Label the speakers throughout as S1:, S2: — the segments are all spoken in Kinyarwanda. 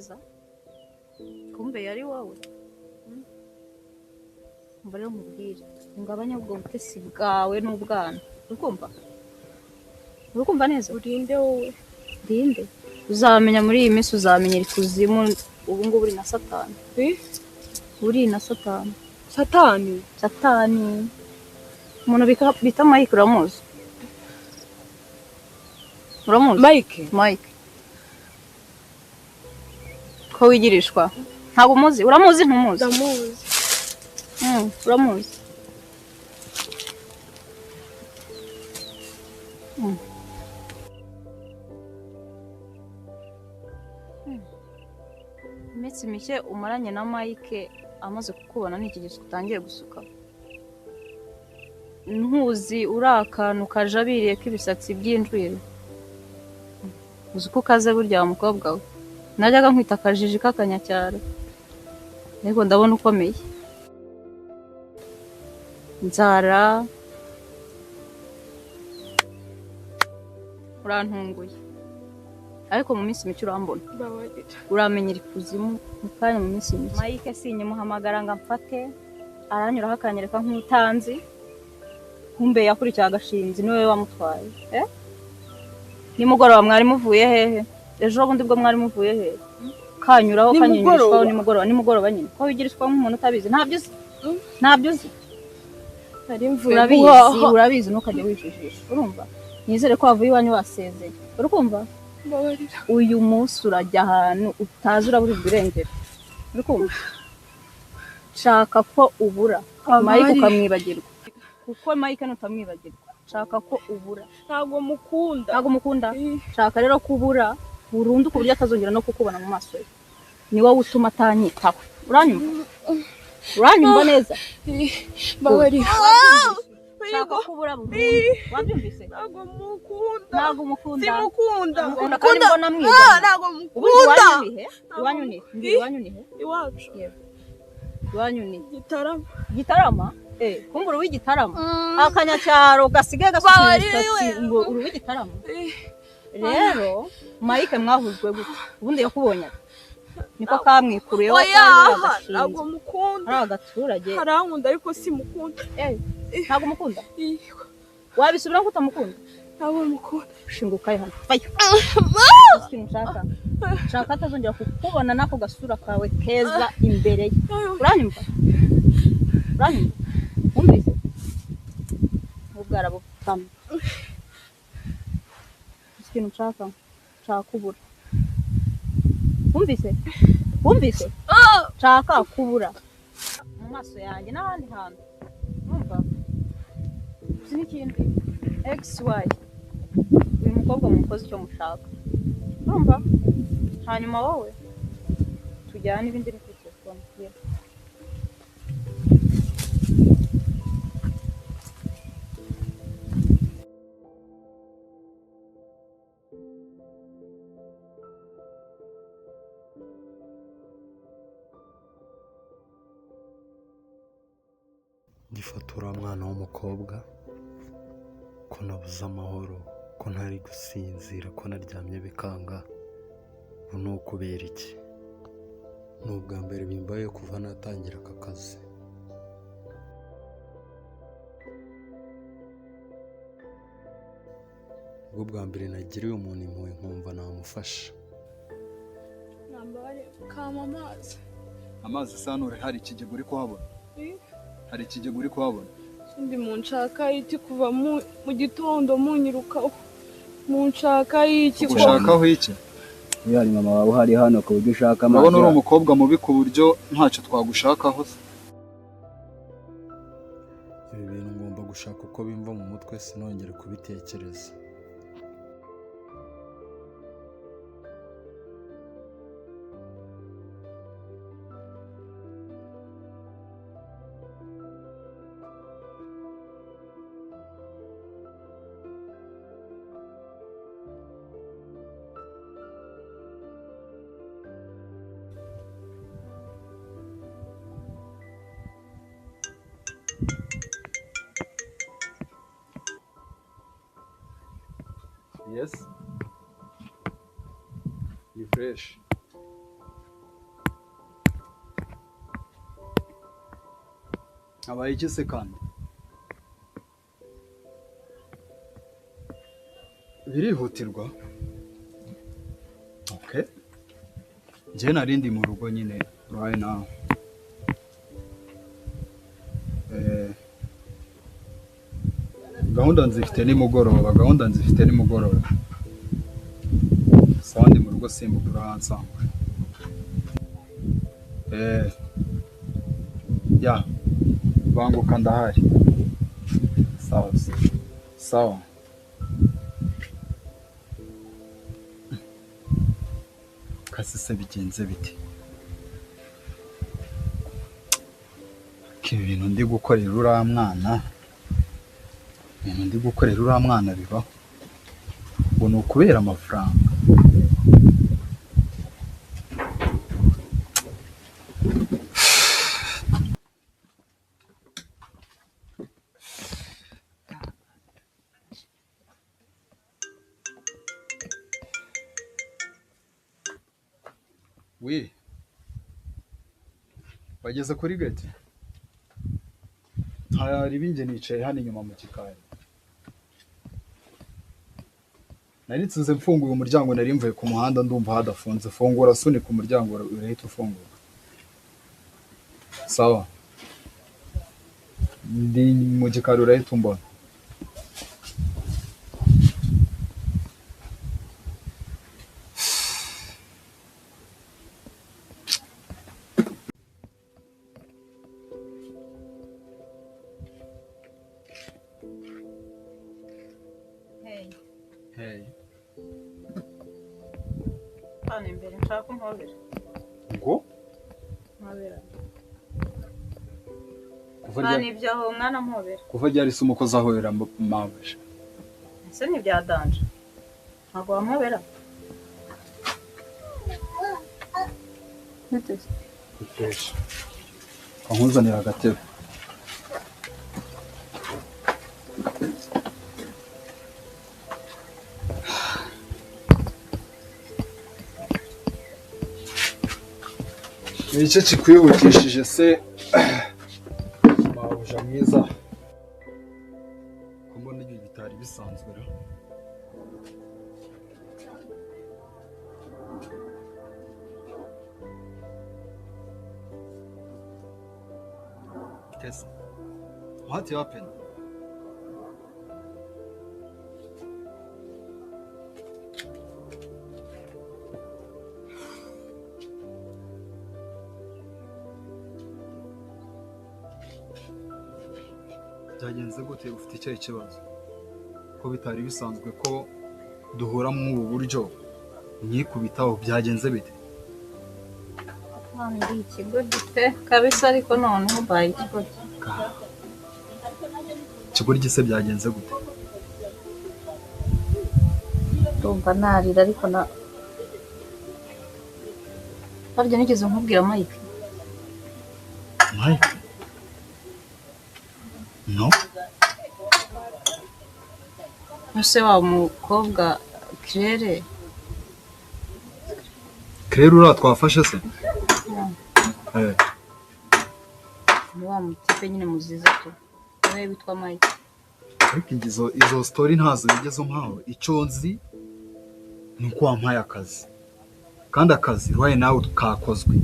S1: neza kumbe yari wowe mbere mubwire ngabanya ubwo butesi bwawe n'ubwana urukumva neza
S2: urinde wowe
S1: ndinde uzamenya muri iyi minsi uzamenya ikuzimu ubu ngubu uri na satani uri na satani umuntu bita Mike uramuzi Mike ko wigirishwa ntabwo umuzi uramuzi ntumuzi
S2: ndamuzi
S1: uramuzi iminsi mike umaranye na Mike amaze kukubona n'iki gihe utangiye gusuka ntuzi urakantu kajabiriye k'ibisatsi by'injwiri uzi ko ukaze burya wa mukobwa we najyaga nkwita akajiji k'akanyacyaro ariko ndabona ukomeye nzara urantunguye ariko mu minsi mike urambona uramenyera ikuzimu mu kanya mu minsi mike Mike sinyimuhamagara ngo amfate aranyuraho akanyereka nk'utanzi kumbe yakurikiye agashinzi niwe wamutwaye nimugoroba mwari muvuye hehe ejo bundi bwo mwari muvuye hehe kanyuraho kanyinjishwaho nimugoroba nyine ko wigirishwa nk'umuntu utabizi ntabyo uzi
S2: ari mvuye
S1: urabizi ntukajya wijijisha urumva nizere ko wavuye iwanyu wasezeye urukumva uyu munsi urajya ahantu utazi urabura ibirengero urukumva shaka ko ubura Mike ukamwibagirwa kuko Mike nutamwibagirwa shaka ko ubura
S2: ntago mukunda
S1: shaka rero kubura burundu ku buryo atazongera no kukubona mu maso ye ni wowe utuma atanyitaho uranyumva neza shaka kubura burundu wabyumvise ntago mukunda kandi mbona mwiza
S2: ntago mukunda
S1: iwanyu ni he
S2: iwacu
S1: iwanyu ni
S2: Gitarama
S1: kumbura w'igitarama akanyacyaro gasigaye gasubira imisatsi ngo uri w'igitarama rero Mike mwahujwe gute ubundi yakubonye niko kamwikuruyeho
S2: ntago mukunda
S1: ari agaturage
S2: harankunda ariko si mukunda
S1: ntago mukunda wabisubira ko utamukunda
S2: ntago mukunda
S1: shinguka hano vayo shaka atazongera kukubona nako gasura kawe keza imbere ye uranyumva umvise ubwara butama ikintu nshaka kubura umvise nshaka kubura mu maso yanjye n'ahandi hantu umva n'ikindi XY uyu mukobwa mukoze icyo mushaka urumva hanyuma wowe tujyana ibindi ni kuri telefone
S3: ndifatura umwana w'umukobwa ko nabuze amahoro ko ntari gusinzira ko naryamye bikanga ni ukubera iki ni ubwa mbere bimbaye kuva natangira aka kazi ubwo bwa mbere nagiriye umuntu impuhwe nkumva namufasha
S2: nambare kama
S4: amazi sanure hari ikigega uri kuhabona hari ikigega uri kuhabona
S2: ndi munshaka iki kuva mu gitondo munyirukaho munshaka iki
S4: ushakaho iki
S5: yari mama wawe hari hano ku buryo ushaka amazi
S4: urabona uri umukobwa mubi ku buryo ntacyo twagushakaho
S3: ibi bintu ngomba gushaka uko bimva mu mutwe sinongere kubitekereza
S4: Yes. You fresh. habaye iki se kandi? Birihutirwa? Okay. Njye narindi mu rugo nyine right now. Gahunda nzifite nimugoroba. Sawa ndi mu rugo simbukura hansanga. Ya. Banguka ndahari. Sawa. Kasi se bigenze biti? Ibintu ndi gukorera uriya mwana bibaho. Ngo ni ukubera amafaranga. We bageze kuri gate? Hari binge nicaye hano inyuma mu gikari. Nari nsize mfunguye umuryango, nari mvuye ku muhanda ndumva hadafunze. Fungura sunika umuryango urahita ufungura. Sawa. Ndi mu gikari urahita umbona. Hey.
S1: Hano imbere nshaka kumpobera.
S4: Ngo?
S1: Mpobera.
S4: Kuva
S1: Hano ibyaho umwana mpobera.
S4: Kuva ryari se umukozi ahorera mabasha?
S1: Ese ni bya danje. Ntabwo wampobera. Nitese.
S4: Fresh. Kankuzanira agatebe. Nicyo kikwihutishije se mabuja mwiza? Ko mbona ibi bitari bisanzwe ra. Tessa, what happened? Byagenze gute? Ufite icyo kibazo? Ko bitari bisanzwe ko duhura mu ubu buryo nyikubitaho, byagenze bite?
S1: Hano ndi ikigo gite kabisa, ariko noneho baye ikigo.
S4: Ikigo gise byagenze gute?
S1: Ndumva narira ariko na harya nigeze nkubwira Mike.
S4: Mike? No?
S1: Ese wa mukobwa Cerele.
S4: Cerele ura twafashe se?
S1: Ni wa mutipe nyine muziza tu. Wewe bitwa Mike.
S4: Ariko izo story ntazo bigezo mpaho. Icyo nzi ni uko wampaye akazi. Kandi akazi rwaye nawe kakozwe.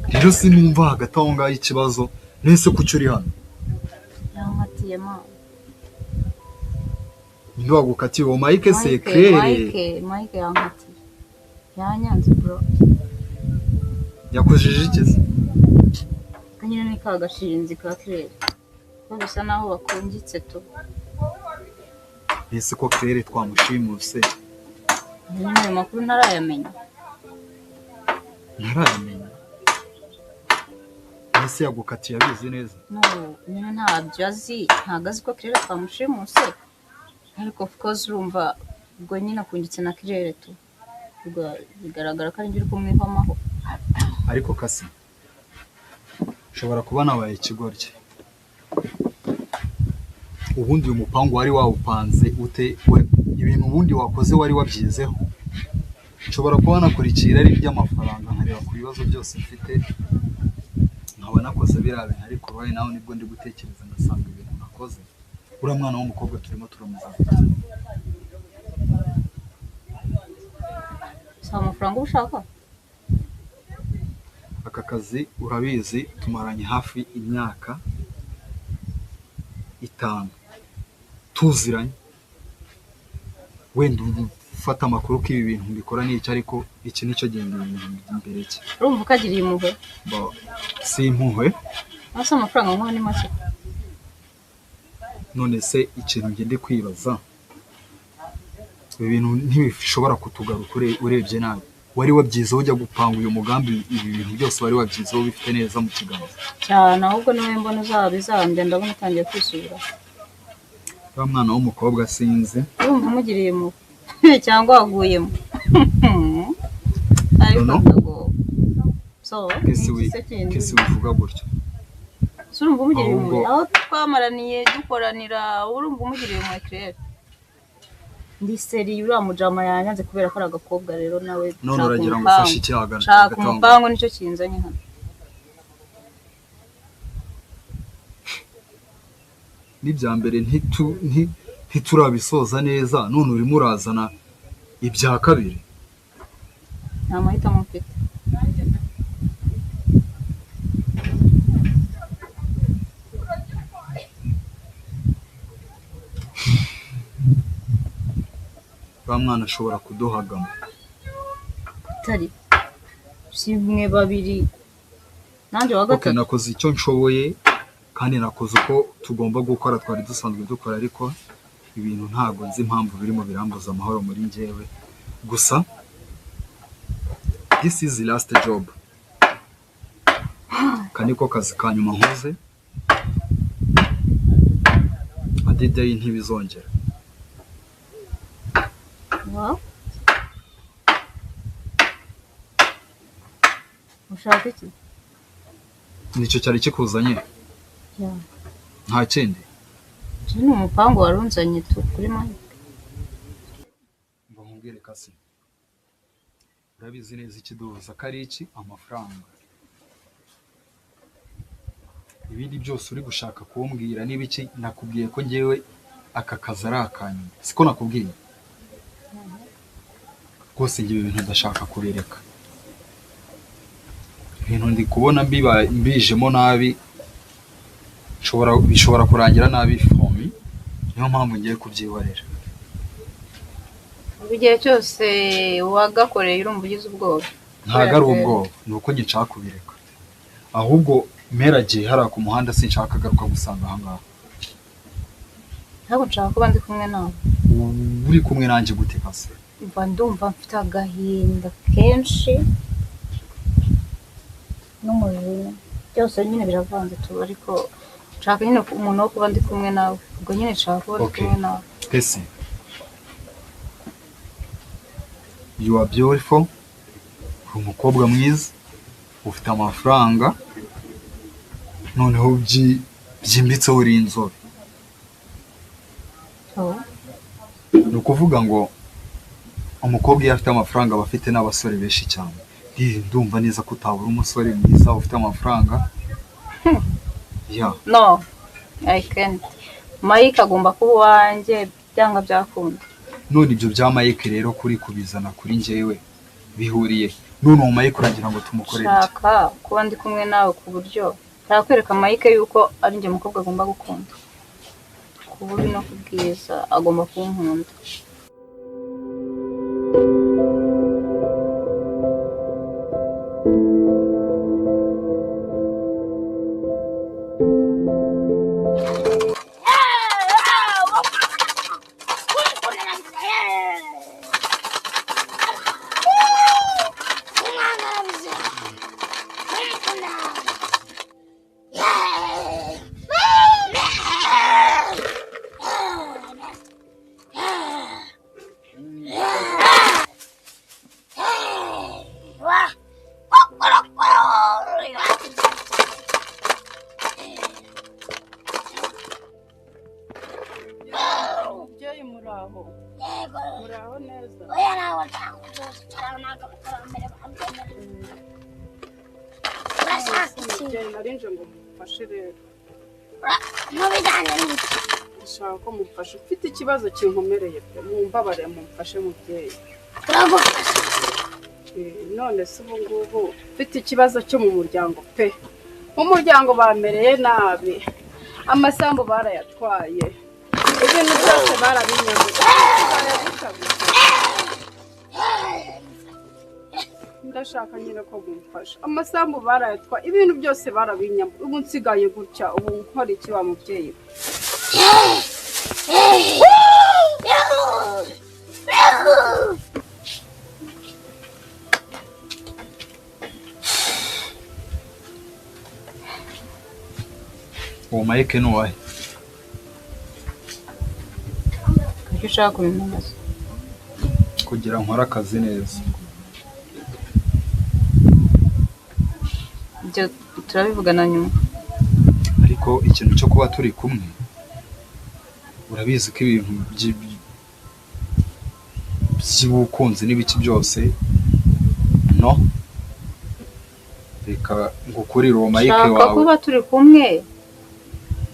S4: Rero sinumva hagati aho ngaho ikibazo. Nese kucyo uri hano?
S1: Yankatiye ma.
S4: Ndo wagukatiye uwo Mike se Cerele?
S1: Mike yankatiye. Yanyanze bro.
S4: Yakujije ikizi?
S1: Kanyine ni kagashinzi ka Cerele. Ko bisa naho bakongitse tu.
S4: Ese ko Cerele twamushimuse?
S1: Nyine makuru narayamenya.
S4: Narayamenya. Ese yagukatiye abizi neza?
S1: No, nyine ntabyo azi. Ntago azi ko Cerele twamushimuse. Ariko of course urumva ubwo nyine akungitse na Cerele tu. Bigaragara ko ari njye uri kumwihamaho.
S4: Ariko kasi ushobora kuba nabaye ikigoryi. Ubundi uyu mupango wari wawupanze ute? Ibintu ubundi wakoze wari wabyizeho? Ushobora kuba nakurikira ari by'amafaranga nkareba ku bibazo byose mfite nkaba nakoze biriya bintu ariko baye nawe nibwo ndi gutekereza ngasanga ibintu nakoze uriya mwana w'umukobwa turimo turamuzaza
S1: si amafaranga uba ushaka
S4: aka kazi urabizi tumaranye hafi imyaka 5 tuziranye wenda ufata amakuru ko ibi bintu mbikora n'icyo ariko iki nicyo genda imbere cye
S1: urumva ukagiriye impuhwe
S4: si impuhwe
S1: asa amafaranga nk'aho ni make
S4: none se ikintu ngende kwibaza ibi bintu ntibishobora kutugaruka urebye nabi wari wabyizeho ujya gupanga uyu mugambi ibi bintu byose wari wabyizeho bifite neza mu kiganza
S1: cyane ahubwo niwe mbona uzabizambye ndabona utangiye kwisubira
S4: wa mwana w'umukobwa sinzi
S1: urumva umugiriye impuhwe cyangwa waguyemo ariko so
S4: kisi wivuga gutyo
S1: urumva umugiriye impuhwe aho twamaraniye dukoranira urumva umugiriye impuhwe Cerele ndi seri uriya mujama yanyanze kubera ko ari agakobwa rero nawe
S4: none uragira ngo ufashe icyagana
S1: shaka umupango nicyo kinzanye hano
S4: n'ibya mbere ntiturabisoza neza none urimo urazana ibya kabiri
S1: nta mahitamo mfite
S4: ba mwana ashobora kuduhagama
S1: utari simwe babiri nanjye wa gatatu
S4: nakoze icyo nshoboye kandi nakoze uko tugomba gukora twari dusanzwe dukora ariko ibintu ntago nzi impamvu birimo birambuza amahoro muri njyewe gusa this is the last job kaniko kazi kanyuma nkoze adideye ntibizongera
S1: ushaka iki
S4: nicyo cyari kikuzanye nta kindi
S1: ni umupango warunzanye kuri mani
S4: ngo nkubwire kasi urabizi neza ikiduhuza ko ari iki amafaranga ibindi byose uri gushaka kumbwira n'ibiki nakubwiye ko ngewe aka kazi ari akanyu siko nakubwiye rwose ngewe ibintu ndashaka kubireka ibintu ndi kubona mbijemo nabi bishobora kurangira nabi fomi niyo mpamvu ngiye kubyihorera
S1: igihe cyose wagakoreye urumva ugize ubwoba
S4: ntago ari ubwoba ni uko nshaka kubireka ahubwo meragiye hariya ku muhanda sinshaka agaruka gusanga ahangaha
S1: ntabwo nshaka kuba ndi kumwe nawe
S4: uri kumwe nanjye gute kase
S1: ndumva mfite agahinda kenshi n'umuriro byose nyine biravanze tuba ariko nshaka nyine umuntu wo kuba ndi kumwe nawe ubwo nyine nshaka kuba ndi kumwe nawe
S4: ese you are beautiful uri umukobwa mwiza ufite amafaranga noneho byimbitseho uri inzobe ni ukuvuga ngo umukobwa iyo afite amafaranga aba afite n'abasore benshi cyane ndumva neza ko utabura umusore mwiza ufite amafaranga
S1: no I can't Mike agomba kuba uwanjye byanga byakunda
S4: none ibyo bya Mike rero kuri kubizana kuri njyewe bihuriye none uwo Mike uragira ngo tumukorere
S1: shaka kuba ndi kumwe nawe ku buryo ntakwereka Mike yuko ari njye mukobwa agomba gukunda ku bubi no kubwiza agomba kunkunda
S2: mubyeyi narinje ngo mufashe rero
S6: mubijyanye n'iki
S2: ndashaka ko mufashe ufite ikibazo kinkomereye pe mumbabarire mumfashe mubyeyi
S6: turagufasha
S2: none se ubu ngubu ufite ikibazo cyo mu muryango pe mu muryango bamereye nabi amasambu barayatwaye ibintu byose barabinyambuye ndashaka nyine ko mumfasha amasambu barayatwaye ibintu byose barabinyambuye ubu nsigaye gutya ubu nkora iki wa mubyeyi
S4: uwo Mike ni uwahe
S1: icyo ushaka kubimubaza
S4: kugira nkore akazi neza
S1: ibyo turabivugana nyuma
S4: ariko ikintu cyo kuba turi kumwe urabizi ko ibintu by'ubukunzi n'ibiki byose no reka ngukurire uwo Mike wawe
S1: nshaka kuba turi kumwe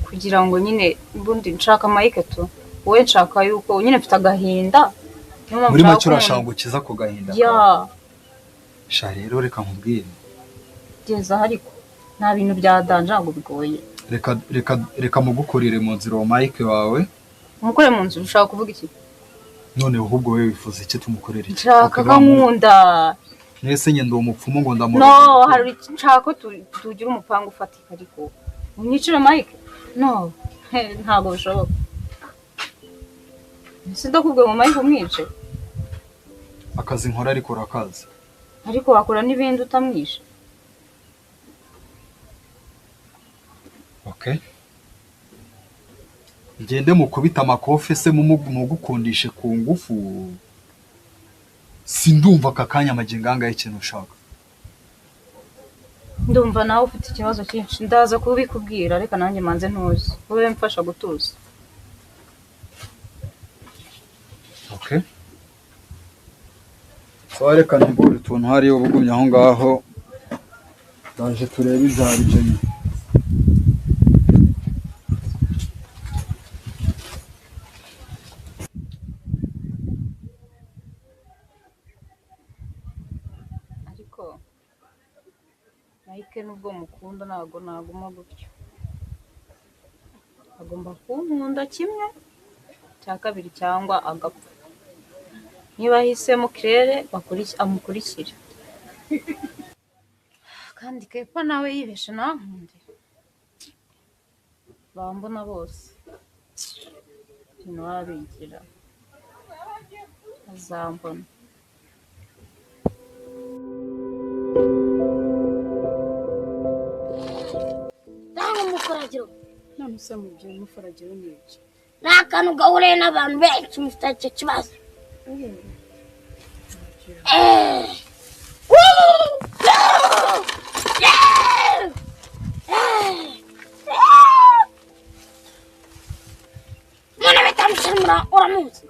S1: kugira ngo nyine ubundi nshaka Mike tu wowe nshaka yuko nyine mfite agahinda
S4: muri make urashaka gukiza ku gahinda
S1: ya
S4: sha rero reka nkubwire
S1: geza ariko nta bintu byadanje ntabwo bigoye
S4: reka mugukurire mu nzira uwo Mike wawe
S1: umukore mu nzu ushaka kuvuga iki
S4: none ahubwo wewe wifuza iki tumukorera iki
S1: nshaka kankunda
S4: nese nyende uwo mupfumu ngo ndamura
S1: no hari nshaka tugira umupango ufatika ariko unyicira Mike no ntabwo bishoboka ndakubwiye ngo Mike umwice
S4: akazi nkora ariko urakazi
S1: ariko wakora n'ibindi utamwishe
S4: okay ngende mukubita amakofe se mugukundishe ku ngufu sindumva akakanya amagingangaye ikintu ushaka
S1: ndumva nawe ufite ikibazo cyinshi ndaza kubikubwira reka nanjye manze ntuzi wowe mfasha gutuza
S4: okay so reka ntibure utuntu hariyo ubugumye aho ngaho ndaje turebe izabije nyine
S1: Mike nubwo mukunda ntabwo naguma gutyo agomba kunkunda kimwe cya kabiri cyangwa agapfa niba ahisemo Cerele amukurikire kandi kepa nawe yibeshe nankunde bambona bose ikintu babigira azambona
S2: none se mubyeyi umufuragiro ni iki
S6: ni akantu gahuriye n'abantu benshi mufite icyo kibazo umuntu bitamushimira uramuzi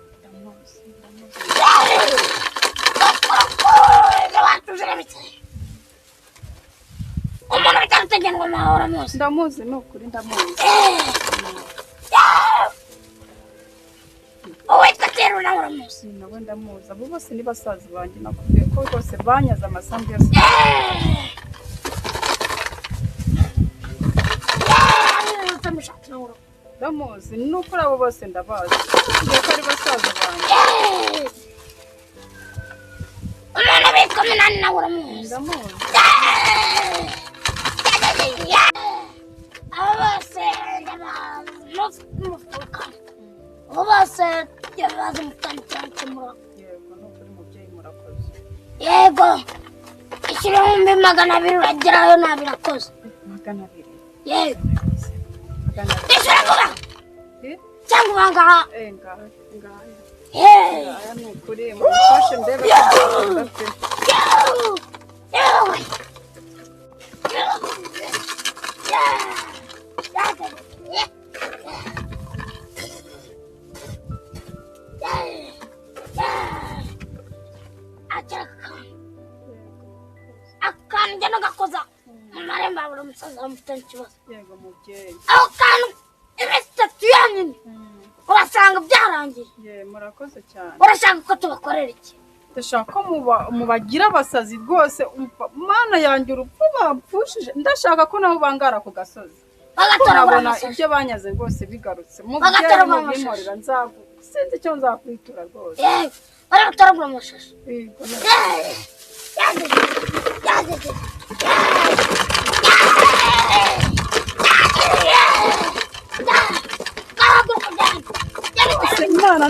S6: umuntu bitamutegenwa nawe uramuzi
S2: ndamuzi ni ukuri ndamuzi
S6: uwitwa Cerele nawe uramuzi
S2: nawe ndamuzi abo bose ni basaza banjye nakubwiye ko rwose banyaze amasambu yose ndamuzi ni ukuri abo bose ndabazi ngiye ko ari basaza banjye
S6: umuntu bitwa Minani nawe uramuzi
S2: ndamuzi
S6: abo bose mufuka abo bose bazi mufitanye ikibazo cy'umuriro
S2: yego ni ukuri mubyeyi murakoze
S6: yego ikirihumbi 200 uragerayo nabirakoze
S2: 200
S6: yego
S2: 200
S6: isura vuba cyangwa ubangaha
S2: ngaha aya ni ukuri mufashe ndebe ko
S6: akanjye nagakoza mu marembo ya buri musaza dufitanye ikibazo
S2: yego mubyeyi
S6: aho kantu iminsi 3 yonyine urasanga byarangiye
S2: ye murakoze cyane
S6: urashaka ko tubakorera iki
S2: ndashaka ko mubagira abasazi rwose mana yanjye urupfu bapfushije ndashaka ko nabo bangara ku gasozi
S6: bagatoragura
S2: ibyo banyaze rwose bigarutse
S6: Bagatoragura
S2: mubwimorera sinzi icyo nzakwitura rwose
S6: yego bagatoragura amashashi
S2: yego Imana